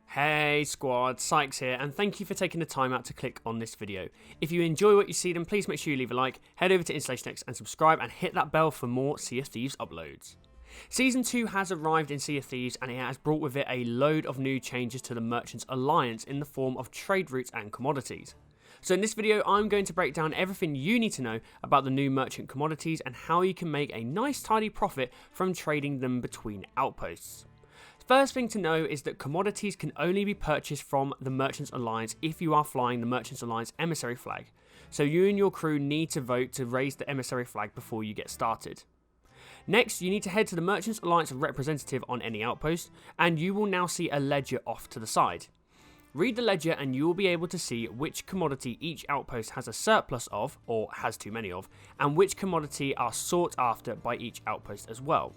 Hey squad, Sykes here, and thank you for taking the time out to click on this video. If you enjoy what you see, then please make sure you leave a like, head over to InstallationX and subscribe, and hit that bell for more Sea of Thieves uploads. Season 2 has arrived in Sea of Thieves, and it has brought with it a load of new changes to the Merchants Alliance in the form of trade routes and commodities. So in this video, I'm going to break down everything you need to know about the new merchant commodities and how you can make a nice tidy profit from trading them between outposts. First thing to know is that commodities can only be purchased from the Merchants Alliance if you are flying the Merchants Alliance emissary flag. So you and your crew need to vote to raise the emissary flag before you get started. Next, you need to head to the Merchants Alliance representative on any outpost, and you will now see a ledger off to the side. Read the ledger and you will be able to see which commodity each outpost has a surplus of, or has too many of, and which commodity are sought after by each outpost as well.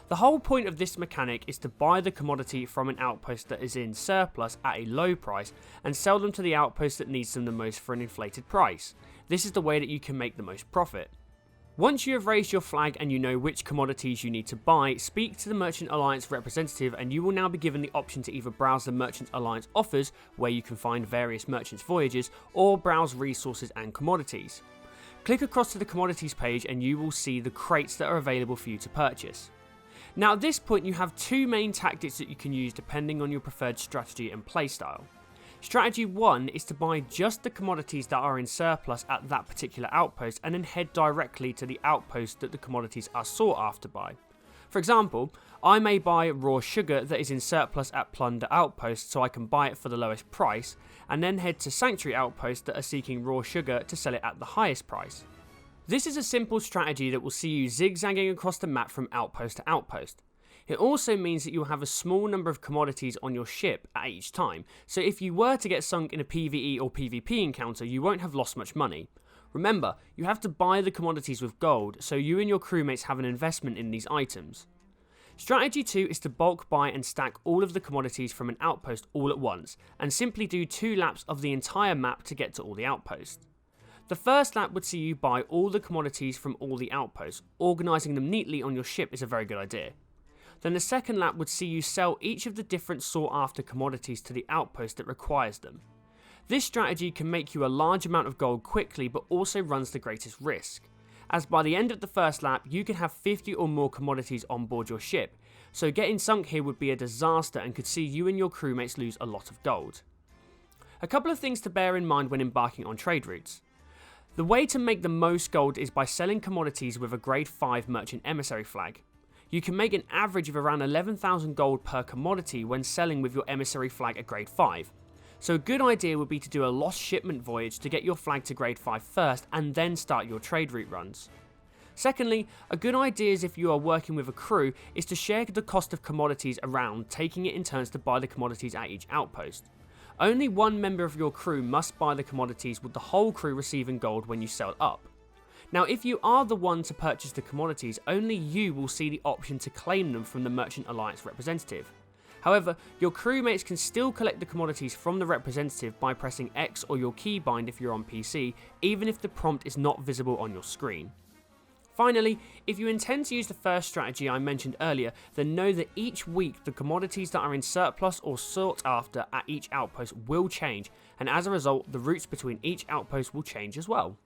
The whole point of this mechanic is to buy the commodity from an outpost that is in surplus at a low price and sell them to the outpost that needs them the most for an inflated price. This is the way that you can make the most profit. Once you have raised your flag and you know which commodities you need to buy, speak to the Merchant Alliance representative and you will now be given the option to either browse the Merchant Alliance offers, where you can find various merchants' voyages, or browse resources and commodities. Click across to the commodities page and you will see the crates that are available for you to purchase. Now at this point you have two main tactics that you can use depending on your preferred strategy and playstyle. Strategy 1 is to buy just the commodities that are in surplus at that particular outpost and then head directly to the outpost that the commodities are sought after by. For example, I may buy raw sugar that is in surplus at Plunder Outpost so I can buy it for the lowest price, and then head to Sanctuary Outposts that are seeking raw sugar to sell it at the highest price. This is a simple strategy that will see you zigzagging across the map from outpost to outpost. It also means that you'll have a small number of commodities on your ship at each time, so if you were to get sunk in a PvE or PvP encounter, you won't have lost much money. Remember, you have to buy the commodities with gold, so you and your crewmates have an investment in these items. Strategy 2 is to bulk buy and stack all of the commodities from an outpost all at once, and simply do 2 laps of the entire map to get to all the outposts. The first lap would see you buy all the commodities from all the outposts. Organising them neatly on your ship is a very good idea. Then the second lap would see you sell each of the different sought after commodities to the outpost that requires them. This strategy can make you a large amount of gold quickly, but also runs the greatest risk, as by the end of the first lap you can have 50 or more commodities on board your ship, so getting sunk here would be a disaster and could see you and your crewmates lose a lot of gold. A couple of things to bear in mind when embarking on trade routes. The way to make the most gold is by selling commodities with a grade 5 merchant emissary flag. You can make an average of around 11,000 gold per commodity when selling with your emissary flag at grade 5. So a good idea would be to do a lost shipment voyage to get your flag to grade 5 first and then start your trade route runs. Secondly, a good idea is if you are working with a crew is to share the cost of commodities around, taking it in turns to buy the commodities at each outpost. Only one member of your crew must buy the commodities, with the whole crew receiving gold when you sell up. Now if you are the one to purchase the commodities, only you will see the option to claim them from the Merchant Alliance representative. However, your crewmates can still collect the commodities from the representative by pressing X or your keybind if you're on PC, even if the prompt is not visible on your screen. Finally, if you intend to use the first strategy I mentioned earlier, then know that each week the commodities that are in surplus or sought after at each outpost will change, and as a result the routes between each outpost will change as well.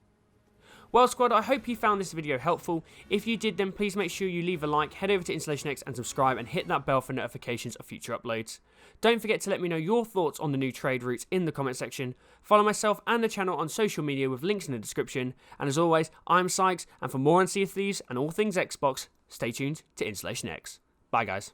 Well squad, I hope you found this video helpful. If you did, then please make sure you leave a like, head over to InstallationX and subscribe, and hit that bell for notifications of future uploads. Don't forget to let me know your thoughts on the new trade routes in the comment section. Follow myself and the channel on social media with links in the description. And as always, I'm Sykes, and for more on Sea of Thieves and all things Xbox, stay tuned to InstallationX. Bye guys.